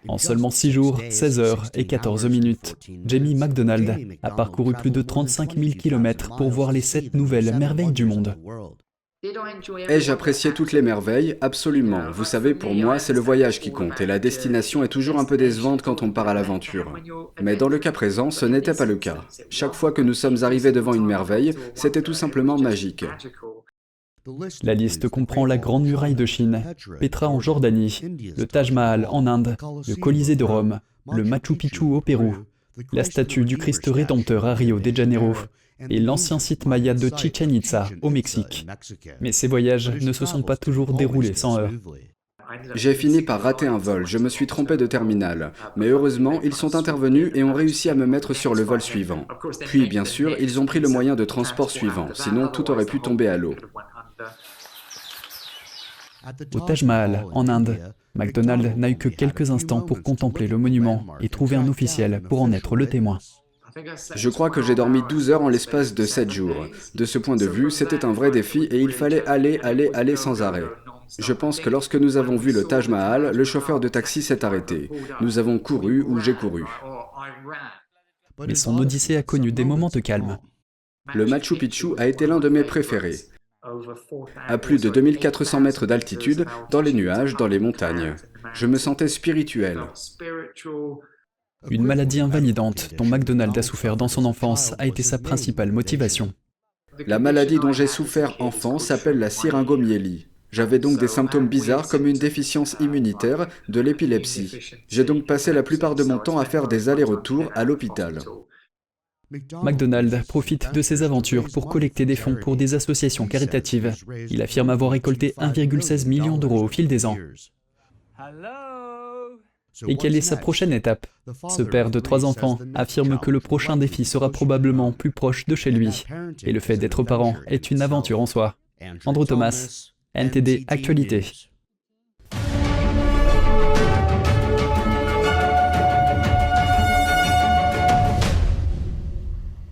En seulement 6 jours, 16 heures et 14 minutes, Jamie McDonald a parcouru plus de 35 000 km pour voir les 7 nouvelles merveilles du monde. Ai-je apprécié toutes les merveilles? Absolument. Vous savez, pour moi, c'est le voyage qui compte, et la destination est toujours un peu décevante quand on part à l'aventure. Mais dans le cas présent, ce n'était pas le cas. Chaque fois que nous sommes arrivés devant une merveille, c'était tout simplement magique. La liste comprend la Grande Muraille de Chine, Petra en Jordanie, le Taj Mahal en Inde, le Colisée de Rome, le Machu Picchu au Pérou, la statue du Christ Rédempteur à Rio de Janeiro et l'ancien site maya de Chichen Itza au Mexique. Mais ces voyages ne se sont pas toujours déroulés sans heurts. J'ai fini par rater un vol, je me suis trompé de terminal. Mais heureusement, ils sont intervenus et ont réussi à me mettre sur le vol suivant. Puis, bien sûr, ils ont pris le moyen de transport suivant, sinon tout aurait pu tomber à l'eau. Au Taj Mahal, en Inde, McDonald n'a eu que quelques instants pour contempler le monument et trouver un officiel pour en être le témoin. Je crois que j'ai dormi 12 heures en l'espace de 7 jours. De ce point de vue, c'était un vrai défi et il fallait aller sans arrêt. Je pense que lorsque nous avons vu le Taj Mahal, le chauffeur de taxi s'est arrêté. Nous avons couru ou j'ai couru. Mais son odyssée a connu des moments de calme. Le Machu Picchu a été l'un de mes préférés. À plus de 2400 mètres d'altitude, dans les nuages, dans les montagnes. Je me sentais spirituel. Une maladie invalidante dont McDonald a souffert dans son enfance a été sa principale motivation. La maladie dont j'ai souffert enfant s'appelle la syringomyélie. J'avais donc des symptômes bizarres comme une déficience immunitaire, de l'épilepsie. J'ai donc passé la plupart de mon temps à faire des allers-retours à l'hôpital. McDonald profite de ses aventures pour collecter des fonds pour des associations caritatives. Il affirme avoir récolté 1,16 million d'euros au fil des ans. Et quelle est sa prochaine étape? Ce père de 3 enfants affirme que le prochain défi sera probablement plus proche de chez lui. Et le fait d'être parent est une aventure en soi. Andrew Thomas, NTD Actualité.